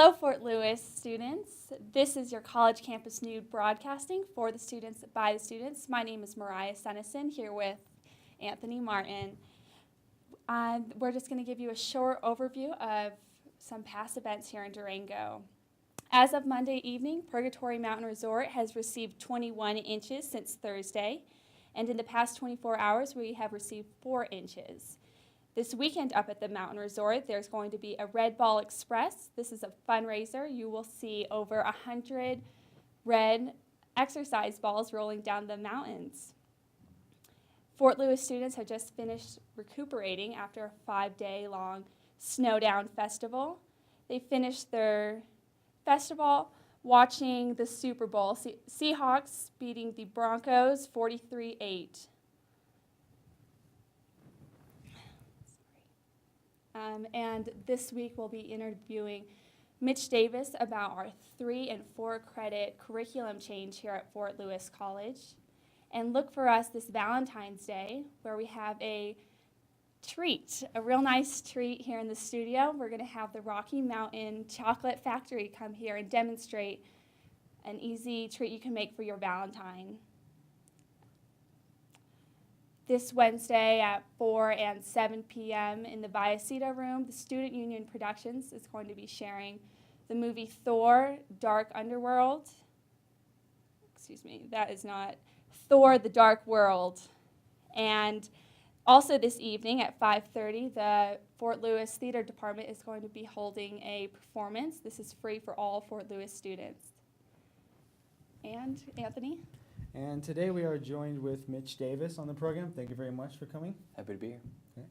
Hello, Fort Lewis students. This is your college campus news broadcasting for the students, by the students. My name is Mariah Sennison, here with Anthony Martin. We're just going to give you a short overview of some past events here in Durango. As of Monday evening, Purgatory Mountain Resort has received 21 inches since Thursday, and in the past 24 hours, we have received 4 inches. This weekend up at the Mountain Resort, there's going to be a Red Ball Express. This is a fundraiser. You will see over 100 red exercise balls rolling down the mountains. Fort Lewis students have just finished recuperating after a 5-day-long Snowdown festival. They finished their festival watching the Super Bowl, Seahawks beating the Broncos 43-8. And this week we'll be interviewing Mitch Davis about our 3- and 4-credit curriculum change here at Fort Lewis College. And look for us this Valentine's Day, where we have a treat, a real nice treat here in the studio. We're going to have the Rocky Mountain Chocolate Factory come here and demonstrate an easy treat you can make for your Valentine. This Wednesday at 4 and 7 p.m. in the Viacita room, the Student Union Productions is going to be sharing the movie Thor, Dark Underworld. Excuse me, that is not Thor, the Dark World. And also this evening at 5:30, the Fort Lewis Theater Department is going to be holding a performance. This is free for all Fort Lewis students. And Anthony? And today we are joined with Mitch Davis on the program. Thank you very much for coming. Happy to be here. Okay.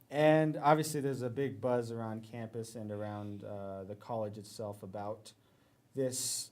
And obviously there's a big buzz around campus and around the college itself about this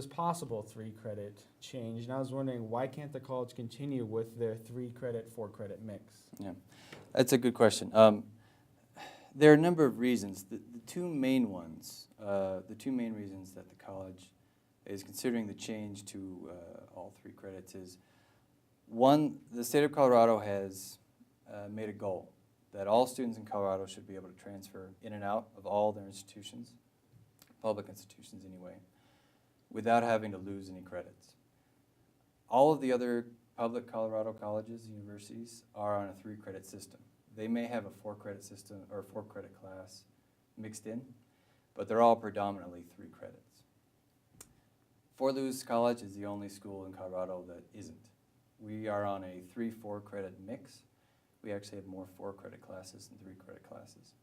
possible 3-credit change. And I was wondering, why can't the college continue with their 3-credit, 4-credit mix? Yeah, that's a good question. There are a number of reasons. The two main reasons that the college is considering the change to all 3 credits is, one, the state of Colorado has made a goal that all students in Colorado should be able to transfer in and out of all their institutions, public institutions anyway, without having to lose any credits. All of the other public Colorado colleges, universities, are on a 3-credit system. They may have a 4-credit system or 4-credit class mixed in, but they're all predominantly 3 credits. Fort Lewis College is the only school in Colorado that isn't. We are on a 3-4 credit mix. We actually have more 4-credit classes than 3-credit classes.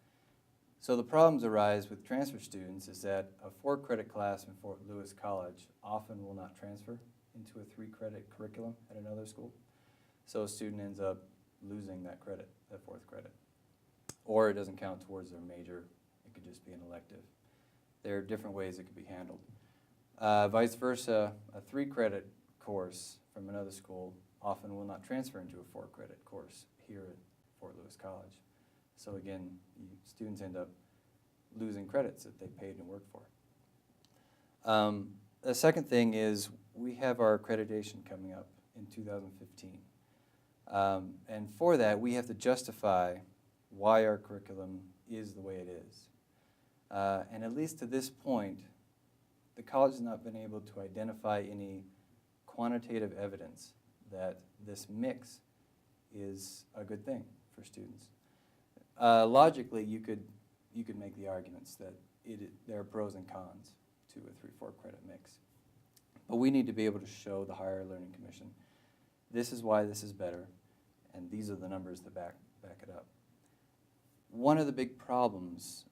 So the problems arise with transfer students is that a 4-credit class in Fort Lewis College often will not transfer into a 3-credit curriculum at another school. So a student ends up losing that credit, that 4th credit. Or it doesn't count towards their major. It could just be an elective. There are different ways it could be handled. Vice versa, a 3-credit course from another school often will not transfer into a 4-credit course here at Fort Lewis College. So again, students end up losing credits that they paid and worked for. The second thing is we have our accreditation coming up in 2015. And for that, we have to justify why our curriculum is the way it is. And at least to this point, the college has not been able to identify any quantitative evidence that this mix is a good thing for students. Logically, you could make the arguments that there are pros and cons to a 3-4 credit mix. But we need to be able to show the Higher Learning Commission, this is why this is better, and these are the numbers that back it up. One of the big problems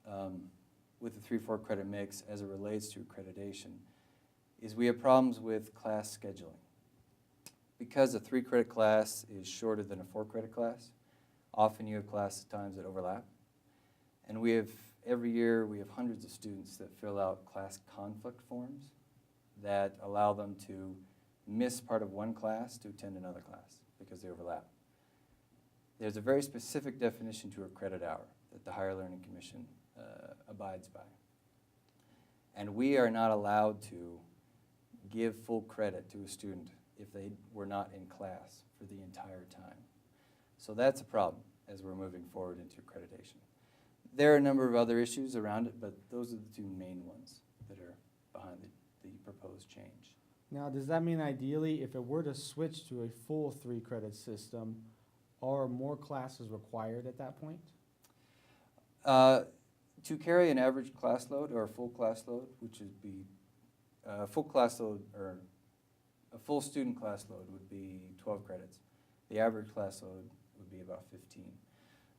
with the 3-4 credit mix as it relates to accreditation is we have problems with class scheduling. Because a 3-credit class is shorter than a 4-credit class, often you have class times that overlap. And every year we have hundreds of students that fill out class conflict forms that allow them to miss part of one class to attend another class because they overlap. There's a very specific definition to a credit hour that the Higher Learning Commission abides by. And we are not allowed to give full credit to a student if they were not in class for the entire time. So that's a problem as we're moving forward into accreditation. There are a number of other issues around it, but those are the two main ones that are behind the proposed change. Now, does that mean ideally, if it were to switch to a full 3-credit system, are more classes required at that point? To carry an average class load or a full class load, which would be a full class load or a full student class load would be 12 credits. The average class load would be about 15.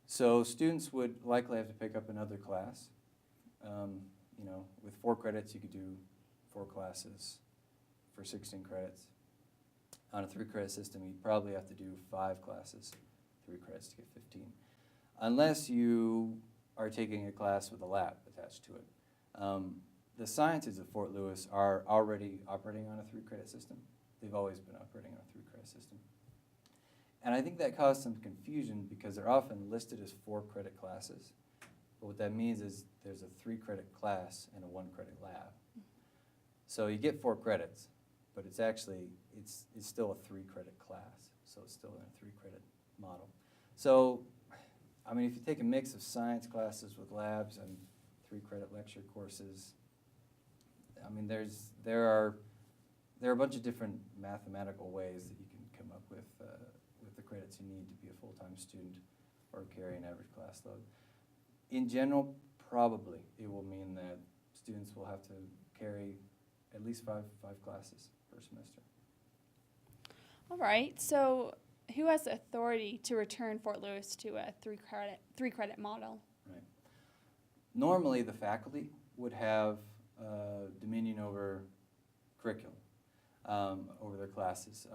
So students would likely have to pick up another class. You know, with 4 credits, you could do 4 classes for 16 credits. On a 3-credit system, you'd probably have to do 5 classes, 3 credits to get 15. Unless you are taking a class with a lab attached to it. The sciences of Fort Lewis are already operating on a 3-credit system. They've always been operating on a 3-credit system. And I think that caused some confusion because they're often listed as 4-credit classes. But what that means is there's a 3-credit class and a 1-credit lab. So you get 4 credits, but it's actually, it's still a 3-credit class. So it's still in a 3-credit model. So, I mean, if you take a mix of science classes with labs and 3-credit lecture courses, I mean, there are a bunch of different mathematical ways that you can come up with the credits you need to be a full-time student or carry an average class load. In general, probably it will mean that students will have to carry at least five classes per semester. All right, so who has the authority to return Fort Lewis to a 3-credit model? Right. Normally, the faculty would have dominion over curriculum, over their classes.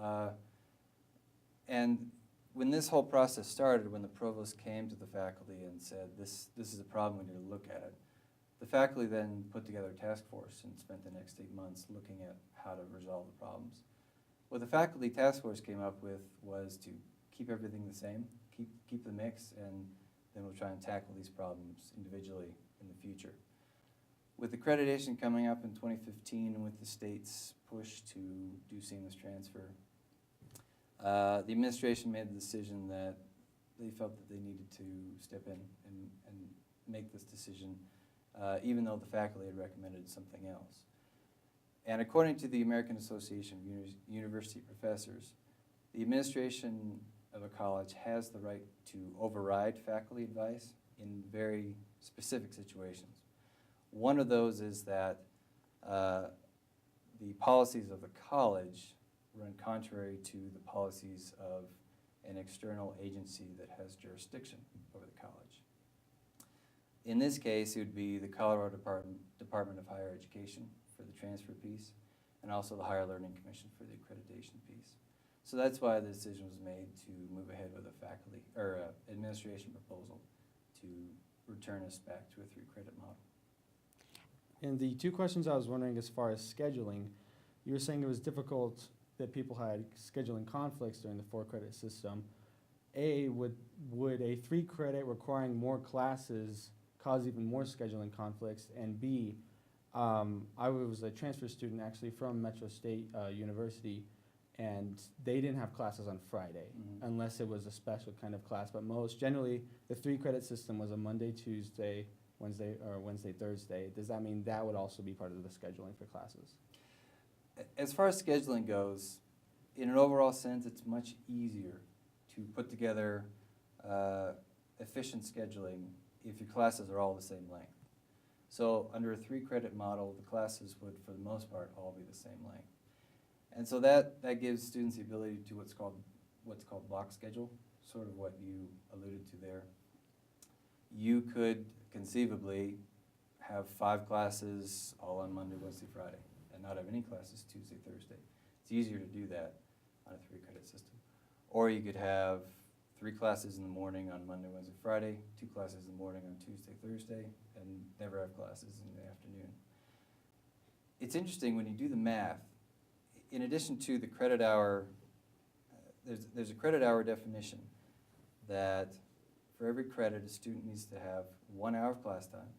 And when this whole process started, when the provost came to the faculty and said, this is a problem, we need to look at it, the faculty then put together a task force and spent the next 8 months looking at how to resolve the problems. What the faculty task force came up with was to keep everything the same, keep the mix, and then we'll try and tackle these problems individually in the future. With accreditation coming up in 2015 and with the state's push to do seamless transfer, the administration made the decision that they felt that they needed to step in and make this decision, even though the faculty had recommended something else. And according to the American Association of University Professors, the administration of a college has the right to override faculty advice in very specific situations. One of those is that the policies of the college run contrary to the policies of an external agency that has jurisdiction over the college. In this case, it would be the Colorado Department of Higher Education for the transfer piece, and also the Higher Learning Commission for the accreditation piece. So that's why the decision was made to move ahead with a faculty or administration proposal to return us back to a 3-credit model. And the 2 questions I was wondering as far as scheduling, you were saying it was difficult that people had scheduling conflicts during the 4-credit system. A, would a 3-credit requiring more classes cause even more scheduling conflicts? And B, I was a transfer student actually from Metro State University, and they didn't have classes on Friday unless it was a special kind of class. But generally, the 3-credit system was a Monday, Tuesday, Wednesday, Thursday. Does that mean that would also be part of the scheduling for classes? As far as scheduling goes, in an overall sense, it's much easier to put together efficient scheduling if your classes are all the same length. So under a 3-credit model, the classes would, for the most part, all be the same length. And so that gives students the ability to what's called block schedule, sort of what you alluded to there. You could conceivably have 5 classes all on Monday, Wednesday, Friday, and not have any classes Tuesday, Thursday. It's easier to do that on a 3-credit system. Or you could have 3 classes in the morning on Monday, Wednesday, Friday, 2 classes in the morning on Tuesday, Thursday, and never have classes in the afternoon. It's interesting when you do the math. In addition to the credit hour, there's a credit hour definition that for every credit, a student needs to have 1 hour of class time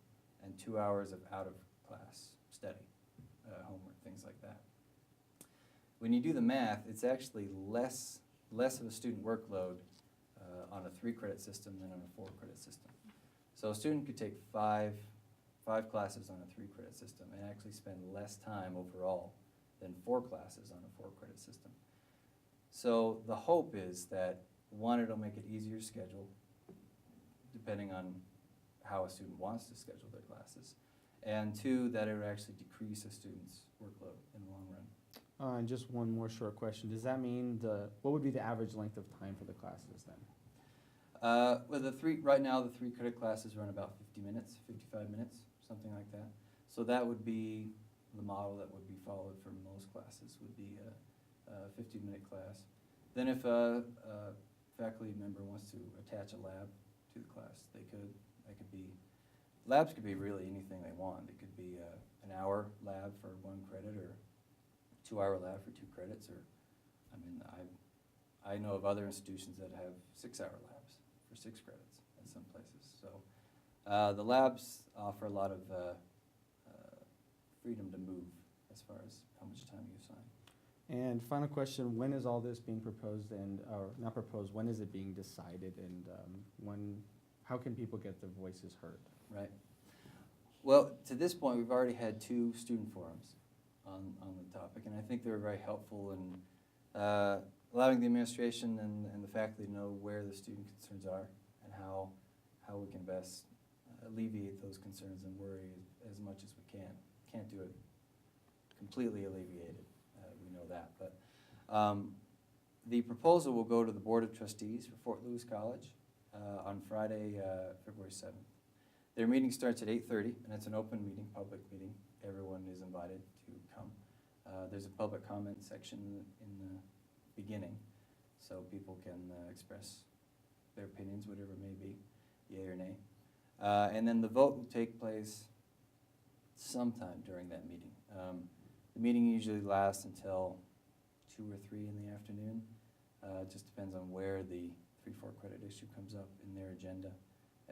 and 2 hours of out-of-class study, homework, things like that. When you do the math, it's actually less of a student workload on a 3-credit system than on a 4-credit system. So a student could take five classes on a 3-credit system and actually spend less time overall than 4 classes on a 4-credit system. So the hope is that, one, it'll make it easier to schedule, depending on how a student wants to schedule their classes, and 2, that it would actually decrease a student's workload in the long run. And just one more short question. Does that mean what would be the average length of time for the classes then? Well, right now, the 3-credit classes run about 50 minutes, 55 minutes, something like that. So that would be the model that would be followed for most classes, would be a 50-minute class. Then if a faculty member wants to attach a lab to the class, they could. Labs could be really anything they want. It could be an hour lab for 1 credit, or 2-hour lab for 2 credits, or, I know of other institutions that have 6-hour labs for 6 credits in some places. So the labs offer a lot of freedom to move as far as how much time you assign. And final question, when is all this being proposed or not proposed, when is it being decided, and how can people get their voices heard? Right. Well, to this point, we've already had 2 student forums on the topic, and I think they were very helpful in allowing the administration and the faculty to know where the student concerns are and how we can best alleviate those concerns and worry as much as we can. Can't do it completely alleviated, we know that. But the proposal will go to the Board of Trustees for Fort Lewis College on Friday, February 7th. Their meeting starts at 8:30, and it's an open meeting, public meeting. Everyone is invited to come. There's a public comment section in the beginning, so people can express their opinions, whatever it may be, yay or nay. And then the vote will take place sometime during that meeting. The meeting usually lasts until 2 or 3 in the afternoon. It just depends on where the 3-4 credit issue comes up in their agenda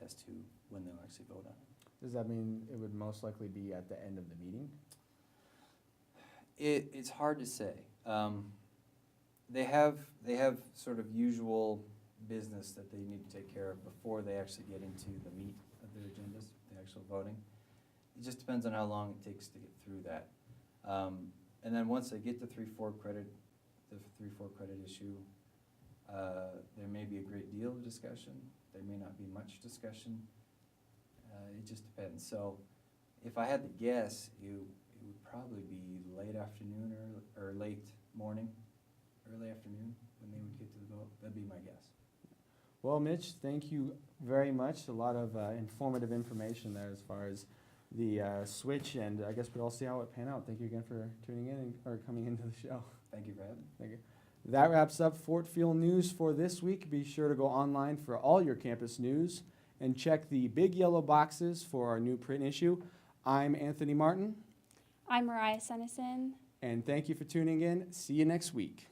as to when they'll actually vote on it. Does that mean it would most likely be at the end of the meeting? It's hard to say. They have sort of usual business that they need to take care of before they actually get into the meat of their agendas, the actual voting. It just depends on how long it takes to get through that. And then once they get the 3-4 credit issue, there may be a great deal of discussion. There may not be much discussion. It just depends. So if I had to guess, it would probably be late afternoon or late morning, early afternoon when they would get to the vote. That'd be my guess. Well, Mitch, thank you very much. A lot of informative information there as far as the switch, and I guess we'll all see how it pan out. Thank you again for tuning in or coming into the show. Thank you for having me. Thank you. That wraps up Fort Field News for this week. Be sure to go online for all your campus news and check the big yellow boxes for our new print issue. I'm Anthony Martin. I'm Mariah Sennison. And thank you for tuning in. See you next week.